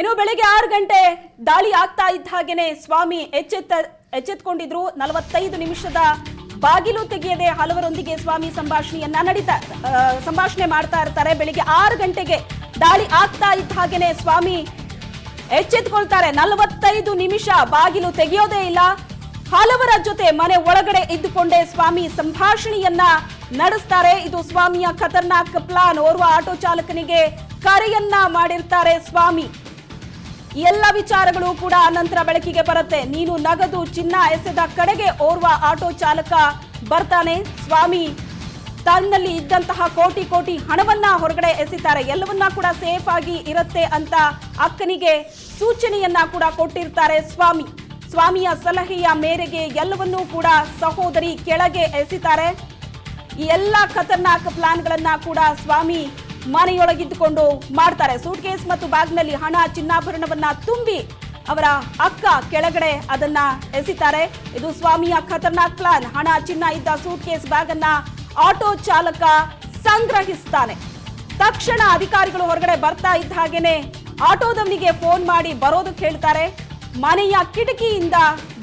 ಇನ್ನು ಬೆಳಿಗ್ಗೆ 6 ಗಂಟೆ ದಾಳಿ ಆಗ್ತಾ ಇದ್ದ ಹಾಗೇನೆ ಸ್ವಾಮಿ ಎಚ್ಚೆತ್ತುಕೊಂಡಿದ್ರು. 45 ನಿಮಿಷದ ಬಾಗಿಲು ತೆಗೆಯದೆ ಹಲವರೊಂದಿಗೆ ಸ್ವಾಮಿ ಸಂಭಾಷಣೆ ಮಾಡ್ತಾ ಇರ್ತಾರೆ. ಬೆಳಿಗ್ಗೆ 6 ಗಂಟೆಗೆ ದಾಳಿ ಆಗ್ತಾ ಇದ್ದ ಹಾಗೇನೆ ಸ್ವಾಮಿ ಎಚ್ಚೆತ್ತುಕೊಳ್ತಾರೆ. 45 ನಿಮಿಷ ಬಾಗಿಲು ತೆಗೆಯೋದೇ ಇಲ್ಲ. ಹಲವರ ಜೊತೆ ಮನೆ ಒಳಗಡೆ ಇದ್ದುಕೊಂಡೇ ಸ್ವಾಮಿ ಸಂಭಾಷಣೆಯನ್ನ ನಡೆಸ್ತಾರೆ. ಇದು ಸ್ವಾಮಿಯ ಖತರ್ನಾಕ್ ಪ್ಲಾನ್. ಓರ್ವ ಆಟೋ ಚಾಲಕನಿಗೆ ಕರೆಯನ್ನ ಮಾಡಿರ್ತಾರೆ ಸ್ವಾಮಿ. ಎಲ್ಲ ವಿಚಾರಗಳು ಕೂಡ ನಂತರ ಬೆಳಕಿಗೆ ಬರುತ್ತೆ. ನೀನು ನಗದು ಚಿನ್ನ ಎಸೆದ ಕಡೆಗೆ ಓರ್ವ ಆಟೋ ಚಾಲಕ ಬರ್ತಾನೆ. ಸ್ವಾಮಿ ತನ್ನಲ್ಲಿ ಇದ್ದಂತಹ ಕೋಟಿ ಕೋಟಿ ಹಣವನ್ನ ಹೊರಗಡೆ ಎಸಿತಾರೆ. ಎಲ್ಲವನ್ನ ಕೂಡ ಸೇಫ್ ಆಗಿ ಇರುತ್ತೆ ಅಂತ ಅಕ್ಕನಿಗೆ ಸೂಚನೆಯನ್ನ ಕೂಡ ಕೊಟ್ಟಿರ್ತಾರೆ ಸ್ವಾಮಿ. ಸ್ವಾಮಿಯ ಸಲಹೆಯ ಮೇರೆಗೆ ಎಲ್ಲವನ್ನೂ ಕೂಡ ಸಹೋದರಿ ಕೆಳಗೆ ಎಸಿತಾರೆ. ಈ ಎಲ್ಲ ಖತರ್ನಾಕ್ ಪ್ಲಾನ್ಗಳನ್ನ ಕೂಡ ಸ್ವಾಮಿ ಮನೆಯೊಳಗಿದ್ದುಕೊಂಡು ಮಾಡ್ತಾರೆ. ಸೂಟ್ ಕೇಸ್ ಮತ್ತು ಬ್ಯಾಗ್ನಲ್ಲಿ ಹಣ ಚಿನ್ನಾಭರಣವನ್ನ ತುಂಬಿ ಅವರ ಅಕ್ಕ ಕೆಳಗಡೆ ಅದನ್ನ ಎಸಿತಾರೆ. ಇದು ಸ್ವಾಮಿಯ ಖತರ್ನಾಕ್ ಪ್ಲಾನ್. ಹಣ ಚಿನ್ನ ಇದ್ದ ಸೂಟ್ ಕೇಸ್ ಬ್ಯಾಗ್ ಅನ್ನ ಆಟೋ ಚಾಲಕ ಸಂಗ್ರಹಿಸ್ತಾನೆ. ತಕ್ಷಣ ಅಧಿಕಾರಿಗಳು ಹೊರಗಡೆ ಬರ್ತಾ ಇದ್ದ ಹಾಗೇನೆ ಆಟೋದವನಿಗೆ ಫೋನ್ ಮಾಡಿ ಬರೋದಕ್ಕೆ ಹೇಳ್ತಾರೆ. ಮನೆಯ ಕಿಟಕಿಯಿಂದ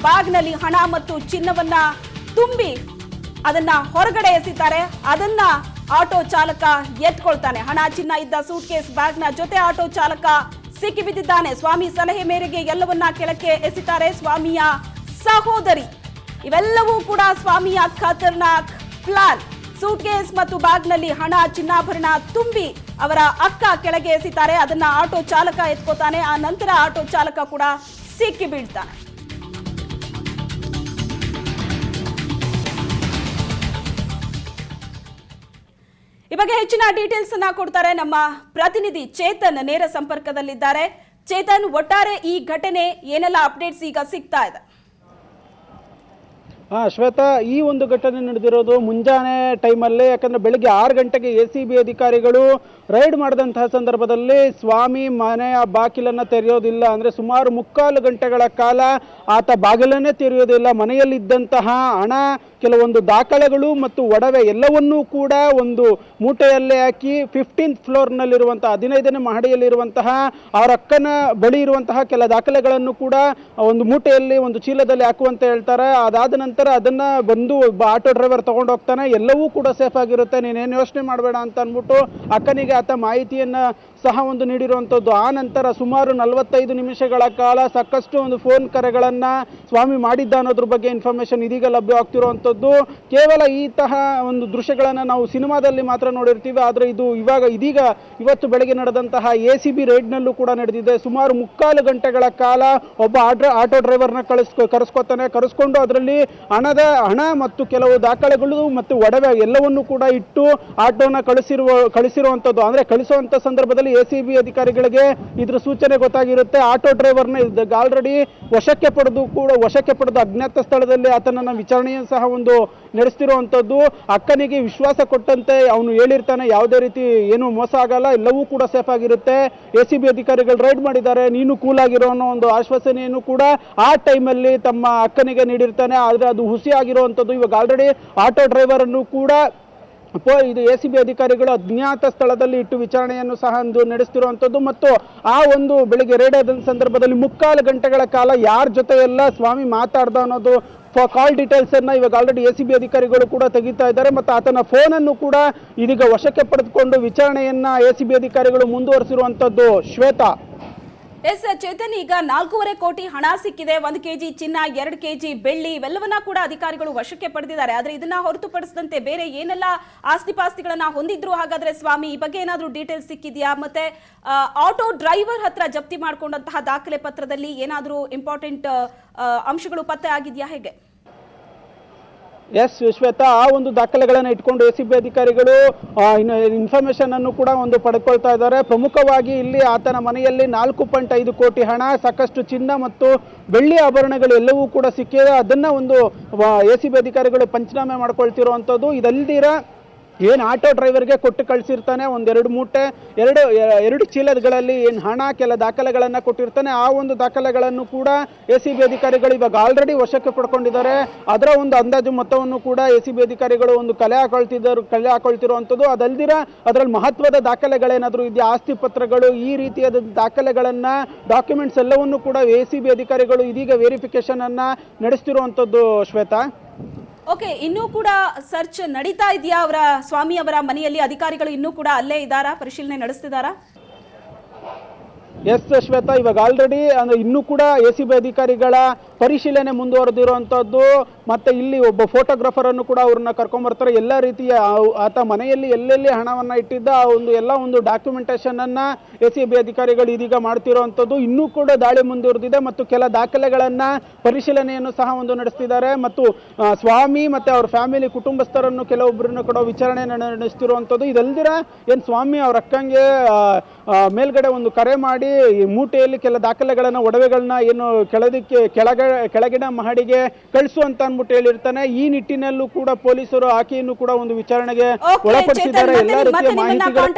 ಬ್ಯಾಗ್ನಲ್ಲಿ ಹಣ ಮತ್ತು ಚಿನ್ನವನ್ನ ತುಂಬಿ ಅದನ್ನ ಹೊರಗಡೆ ಎಸಿತಾರೆ. ಅದನ್ನ ಆಟೋ ಚಾಲಕ ಎತ್ಕೊಳ್ತಾನೆ. ಹಣ ಚಿನ್ನ ಇದ್ದ ಸೂಟ್ ಕೇಸ್ ಬ್ಯಾಗ್ನ ಜೊತೆ ಆಟೋ ಚಾಲಕ ಸಿಕ್ಕಿ ಬಿದ್ದಿದ್ದಾನೆ. ಸ್ವಾಮಿ ಸಲಹೆ ಮೇರೆಗೆ ಎಲ್ಲವನ್ನ ಕೆಳಕ್ಕೆ ಎಸಿತಾರೆ ಸ್ವಾಮಿಯ ಸಹೋದರಿ. ಇವೆಲ್ಲವೂ ಕೂಡ ಸ್ವಾಮಿಯ ಖತರ್ನಾಕ್ ಪ್ಲಾನ್. ಸೂಟ್ ಕೇಸ್ ಮತ್ತು ಬ್ಯಾಗ್ನಲ್ಲಿ ಹಣ ಚಿನ್ನಾಭರಣ ತುಂಬಿ ಅವರ ಅಕ್ಕ ಕೆಳಗೆ ಎಸಿತಾರೆ. ಅದನ್ನ ಆಟೋ ಚಾಲಕ ಎತ್ಕೋತಾನೆ. ಆ ನಂತರ ಆಟೋ ಚಾಲಕ ಕೂಡ ಸಿಕ್ಕಿ ಬೀಳ್ತಾನೆ. ಈ ಬಗ್ಗೆ ಹೆಚ್ಚಿನ ಡೀಟೇಲ್ಸ್ ಅನ್ನ ಕೊಡ್ತಾರೆ ನಮ್ಮ ಪ್ರತಿನಿಧಿ ಚೇತನ್. ನೇರ ಸಂಪರ್ಕದಲ್ಲಿದ್ದಾರೆ. ಚೇತನ್, ಒಟ್ಟಾರೆ ಈ ಘಟನೆ ಏನೆಲ್ಲ ಅಪ್ಡೇಟ್ಸ್ ಈಗ ಸಿಗ್ತಾ ಇದೆ? ಶ್ವೇತಾ, ಈ ಒಂದು ಘಟನೆ ನಡೆದಿರೋದು ಮುಂಜಾನೆ ಟೈಮಲ್ಲಿ. ಯಾಕಂದರೆ ಬೆಳಗ್ಗೆ 6 ಗಂಟೆಗೆ ACB ಅಧಿಕಾರಿಗಳು ರೈಡ್ ಮಾಡಿದಂತಹ ಸಂದರ್ಭದಲ್ಲಿ ಸ್ವಾಮಿ ಮನೆಯ ಬಾಗಿಲನ್ನು ತೆರೆಯೋದಿಲ್ಲ. ಅಂದರೆ ಸುಮಾರು 3/4 ಗಂಟೆಗಳ ಕಾಲ ಆತ ಬಾಗಿಲನ್ನೇ ತೆರೆಯೋದಿಲ್ಲ. ಮನೆಯಲ್ಲಿದ್ದಂತಹ ಹಣ, ಕೆಲವೊಂದು ದಾಖಲೆಗಳು ಮತ್ತು ಒಡವೆ ಎಲ್ಲವನ್ನೂ ಕೂಡ ಒಂದು ಮೂಟೆಯಲ್ಲೇ ಹಾಕಿ 15th ಫ್ಲೋರ್ನಲ್ಲಿರುವಂತಹ 15ನೇ ಮಹಡಿಯಲ್ಲಿರುವಂತಹ ಅವರ ಅಕ್ಕನ ಬಳಿ ಇರುವಂತಹ ಕೆಲ ದಾಖಲೆಗಳನ್ನು ಕೂಡ ಒಂದು ಮೂಟೆಯಲ್ಲಿ ಒಂದು ಚೀಲದಲ್ಲಿ ಹಾಕುವಂತ ಹೇಳ್ತಾರೆ. ಅದಾದ ನಂತರ ಅದನ್ನ ಬಂದು ಒಬ್ಬ ಆಟೋ ಡ್ರೈವರ್ ತಗೊಂಡು ಹೋಗ್ತಾನೆ. ಎಲ್ಲವೂ ಕೂಡ ಸೇಫ್ ಆಗಿರುತ್ತೆ, ನೀನೇನು ಯೋಚನೆ ಮಾಡಬೇಡ ಅಂತ ಅಂದ್ಬಿಟ್ಟು ಅಕ್ಕನಿಗೆ ಆತ ಮಾಹಿತಿಯನ್ನ ಸಹ ಒಂದು ನೀಡಿರುವಂಥದ್ದು. ಆ ನಂತರ ಸುಮಾರು 45 ನಿಮಿಷಗಳ ಕಾಲ ಸಾಕಷ್ಟು ಒಂದು ಫೋನ್ ಕರೆಗಳನ್ನ ಸ್ವಾಮಿ ಮಾಡಿದ್ದ ಅನ್ನೋದ್ರ ಬಗ್ಗೆ ಇನ್ಫಾರ್ಮೇಶನ್ ಇದೀಗ ಲಭ್ಯವಾಗ್ತಿರುವಂಥದ್ದು. ಕೇವಲ ಇಂತಹ ಒಂದು ದೃಶ್ಯಗಳನ್ನು ನಾವು ಸಿನಿಮಾದಲ್ಲಿ ಮಾತ್ರ ನೋಡಿರ್ತೀವಿ, ಆದರೆ ಇದೀಗ ಇವತ್ತು ಬೆಳಗ್ಗೆ ನಡೆದಂತಹ ACB ರೈಡ್ನಲ್ಲೂ ಕೂಡ ನಡೆದಿದೆ. ಸುಮಾರು 3/4 ಗಂಟೆಗಳ ಕಾಲ ಒಬ್ಬ ಆಟೋ ಡ್ರೈವರ್ನ ಕರೆಸ್ಕೊಂಡು ಅದರಲ್ಲಿ ಹಣ ಮತ್ತು ಕೆಲವು ದಾಖಲೆಗಳು ಮತ್ತು ಒಡವೆ ಎಲ್ಲವನ್ನೂ ಕೂಡ ಇಟ್ಟು ಆಟೋನ ಕಳಿಸಿರುವಂಥದ್ದು. ಅಂದರೆ ಕಳಿಸುವಂಥ ಸಂದರ್ಭದಲ್ಲಿ ACB ಅಧಿಕಾರಿಗಳಿಗೆ ಇದ್ರ ಸೂಚನೆ ಗೊತ್ತಾಗಿರುತ್ತೆ. ಆಟೋ ಡ್ರೈವರ್ನ ಆಲ್ರೆಡಿ ವಶಕ್ಕೆ ಪಡೆದು ಅಜ್ಞಾತ ಸ್ಥಳದಲ್ಲಿ ಆತನನ್ನ ವಿಚಾರಣೆಯನ್ನು ಸಹ ಒಂದು ನಡೆಸ್ತಿರುವಂಥದ್ದು. ಅಕ್ಕನಿಗೆ ವಿಶ್ವಾಸ ಕೊಟ್ಟಂತೆ ಅವನು ಹೇಳಿರ್ತಾನೆ, ಯಾವುದೇ ರೀತಿ ಏನು ಮೋಸ ಆಗಲ್ಲ, ಎಲ್ಲವೂ ಕೂಡ ಸೇಫ್ ಆಗಿರುತ್ತೆ. ACB ಅಧಿಕಾರಿಗಳು ರೈಡ್ ಮಾಡಿದ್ದಾರೆ, ನೀನು ಕೂಲ್ ಆಗಿರೋ ಅನ್ನೋ ಒಂದು ಆಶ್ವಾಸನೆಯನ್ನು ಕೂಡ ಆ ಟೈಮಲ್ಲಿ ತಮ್ಮ ಅಕ್ಕನಿಗೆ ನೀಡಿರ್ತಾನೆ. ಆದರೆ ಅದು ಹುಸಿ ಆಗಿರುವಂಥದ್ದು. ಇವಾಗ ಆಲ್ರೆಡಿ ಆಟೋ ಡ್ರೈವರ್ ಅನ್ನು ಕೂಡ ಇದು ACB ಅಧಿಕಾರಿಗಳು ಅಜ್ಞಾತ ಸ್ಥಳದಲ್ಲಿ ಇಟ್ಟು ವಿಚಾರಣೆಯನ್ನು ಸಹ ನಡೆಸ್ತಿರುವಂಥದ್ದು. ಮತ್ತು ಆ ಒಂದು ಬೆಳಿಗ್ಗೆ ರೇಡ್ ಆದ ಸಂದರ್ಭದಲ್ಲಿ 3/4 ಗಂಟೆಗಳ ಕಾಲ ಯಾರ ಜೊತೆ ಎಲ್ಲ ಸ್ವಾಮಿ ಮಾತಾಡ್ದ ಅನ್ನೋದು ಕಾಲ್ ಡೀಟೇಲ್ಸ್ ಅನ್ನ ಇವಾಗ ಆಲ್ರೆಡಿ ACB ಅಧಿಕಾರಿಗಳು ಕೂಡ ತೆಗಿತಾ ಇದ್ದಾರೆ. ಮತ್ತು ಆತನ ಫೋನ್ ಅನ್ನು ಕೂಡ ಇದೀಗ ವಶಕ್ಕೆ ಪಡೆದುಕೊಂಡು ವಿಚಾರಣೆಯನ್ನ ACB ಅಧಿಕಾರಿಗಳು ಮುಂದುವರಿಸಿರುವಂಥದ್ದು. ಶ್ವೇತಾ. ಎಸ್ ಚೇತನ್, ಈಗ 4.5 ಕೋಟಿ ಹಣ ಸಿಕ್ಕಿದೆ. 1 kg ಚಿನ್ನ, 2 kg ಬೆಳ್ಳಿ, ಇವೆಲ್ಲವನ್ನ ಕೂಡ ಅಧಿಕಾರಿಗಳು ವಶಕ್ಕೆ ಪಡೆದಿದ್ದಾರೆ. ಆದ್ರೆ ಇದನ್ನ ಹೊರತುಪಡಿಸಿದಂತೆ ಬೇರೆ ಏನೆಲ್ಲ ಆಸ್ತಿ ಪಾಸ್ತಿಗಳನ್ನ ಹೊಂದಿದ್ರು ಹಾಗಾದ್ರೆ ಸ್ವಾಮಿ? ಈ ಬಗ್ಗೆ ಏನಾದ್ರೂ ಡೀಟೇಲ್ಸ್ ಸಿಕ್ಕಿದೆಯಾ? ಮತ್ತೆ ಆಟೋ ಡ್ರೈವರ್ ಹತ್ರ ಜಪ್ತಿ ಮಾಡ್ಕೊಂಡಂತಹ ದಾಖಲೆ ಪತ್ರದಲ್ಲಿ ಏನಾದ್ರೂ ಇಂಪಾರ್ಟೆಂಟ್ ಅಂಶಗಳು ಪತ್ತೆ ಆಗಿದೆಯಾ? ಹೇಗೆ? ಎಸ್ ಶ್ವೇತಾ, ಆ ಒಂದು ದಾಖಲೆಗಳನ್ನು ಇಟ್ಕೊಂಡು ACB ಅಧಿಕಾರಿಗಳು ಇನ್ಫಾರ್ಮೇಶನ್ ಅನ್ನು ಕೂಡ ಒಂದು ಪಡೆದುಕೊಳ್ತಾ ಇದ್ದಾರೆ. ಪ್ರಮುಖವಾಗಿ ಇಲ್ಲಿ ಆತನ ಮನೆಯಲ್ಲಿ 4.5 ಕೋಟಿ ಹಣ, ಸಾಕಷ್ಟು ಚಿನ್ನ ಮತ್ತು ಬೆಳ್ಳಿ ಆಭರಣಗಳು ಎಲ್ಲವೂ ಕೂಡ ಸಿಕ್ಕಿದೆ. ಅದನ್ನ ಒಂದು ACB ಅಧಿಕಾರಿಗಳು ಪಂಚನಾಮೆ ಮಾಡ್ಕೊಳ್ತಿರುವಂಥದ್ದು. ಇದಲ್ದಿರ ಏನು ಆಟೋ ಡ್ರೈವರ್ಗೆ ಕೊಟ್ಟು ಕಳಿಸಿರ್ತಾನೆ, ಒಂದೆರಡು ಮೂಟೆ ಎರಡು ಚೀಲಗಳಲ್ಲಿ ಏನು ಹಣ, ಕೆಲ ದಾಖಲೆಗಳನ್ನು ಕೊಟ್ಟಿರ್ತಾನೆ. ಆ ಒಂದು ದಾಖಲೆಗಳನ್ನು ಕೂಡ ACB ಅಧಿಕಾರಿಗಳು ಇವಾಗ ಆಲ್ರೆಡಿ ವಶಕ್ಕೆ ಪಡ್ಕೊಂಡಿದ್ದಾರೆ. ಅದರ ಒಂದು ಅಂದಾಜು ಮೊತ್ತವನ್ನು ಕೂಡ ACB ಅಧಿಕಾರಿಗಳು ಒಂದು ಕಲೆ ಹಾಕೊಳ್ತಿರುವಂಥದ್ದು. ಅದಲ್ದಿರ ಅದರಲ್ಲಿ ಮಹತ್ವದ ದಾಖಲೆಗಳೇನಾದರೂ ಇದೆಯಾ, ಆಸ್ತಿ ಪತ್ರಗಳು, ಈ ರೀತಿಯಾದ ದಾಖಲೆಗಳನ್ನು, ಡಾಕ್ಯುಮೆಂಟ್ಸ್ ಎಲ್ಲವನ್ನು ಕೂಡ ACB ಅಧಿಕಾರಿಗಳು ಇದೀಗ ವೆರಿಫಿಕೇಶನ್ ಅನ್ನ ನಡೆಸ್ತಿರುವಂಥದ್ದು. ಶ್ವೇತಾ, ಓಕೆ, ಇನ್ನೂ ಕೂಡ ಸರ್ಚ್ ನಡೀತಾ ಇದೆಯಾ? ಅವರ ಸ್ವಾಮಿ ಅವರ ಮನೆಯಲ್ಲಿ ಅಧಿಕಾರಿಗಳು ಇನ್ನೂ ಕೂಡ ಅಲ್ಲೇ ಇದ್ದಾರಾ, ಪರಿಶೀಲನೆ ನಡೆಸ್ತಿದ್ದಾರಾ? ಎಸ್ ಶ್ವೇತಾ, ಇವಾಗ ಆಲ್ರೆಡಿ ಇನ್ನೂ ಕೂಡ ACB ಅಧಿಕಾರಿಗಳ ಪರಿಶೀಲನೆ ಮುಂದುವರೆದಿರುವಂಥದ್ದು. ಮತ್ತೆ ಇಲ್ಲಿ ಒಬ್ಬ ಫೋಟೋಗ್ರಾಫರ್ ಅನ್ನು ಕೂಡ ಅವ್ರನ್ನ ಕರ್ಕೊಂಡ್ಬರ್ತಾರೆ. ಎಲ್ಲ ರೀತಿಯ ಆತ ಮನೆಯಲ್ಲಿ ಎಲ್ಲೆಲ್ಲಿ ಹಣವನ್ನು ಇಟ್ಟಿದ್ದ ಆ ಒಂದು ಡಾಕ್ಯುಮೆಂಟೇಶನ್ ಅನ್ನ ACB ಅಧಿಕಾರಿಗಳು ಇದೀಗ ಮಾಡ್ತಿರುವಂಥದ್ದು. ಇನ್ನೂ ಕೂಡ ದಾಳಿ ಮುಂದುವರೆದಿದೆ ಮತ್ತು ಕೆಲ ದಾಖಲೆಗಳನ್ನ ಪರಿಶೀಲನೆಯನ್ನು ಸಹ ನಡೆಸ್ತಿದ್ದಾರೆ. ಮತ್ತು ಸ್ವಾಮಿ ಮತ್ತೆ ಅವ್ರ ಫ್ಯಾಮಿಲಿ ಕುಟುಂಬಸ್ಥರನ್ನು ಕೆಲವೊಬ್ಬರನ್ನು ಕೂಡ ವಿಚಾರಣೆ ನಡೆಸ್ತಿರುವಂಥದ್ದು. ಇದಲ್ದಿರ ಏನು ಸ್ವಾಮಿ ಅವ್ರ ಅಕ್ಕಂಗೆ ಮೇಲ್ಗಡೆ ಒಂದು ಕರೆ ಮಾಡಿ ಈ ಮೂಟೆಯಲ್ಲಿ ಕೆಲ ದಾಖಲೆಗಳನ್ನ, ಒಡವೆಗಳನ್ನ ಏನು ಕೆಳಗಿನ ಮಹಡಿಗೆ ಕಳಿಸು ಅಂತ ಅಂದ್ಬಿಟ್ಟು ಹೇಳಿರ್ತಾನೆ. ಈ ನಿಟ್ಟಿನಲ್ಲೂ ಕೂಡ ಪೊಲೀಸರು ಆಕೆಯನ್ನು ಕೂಡ ಒಂದು ವಿಚಾರಣೆಗೆ ಒಳಪಡಿಸಿದ್ದಾರೆ. ಎಲ್ಲ ರೀತಿಯ ಮಾಹಿತಿಗಳು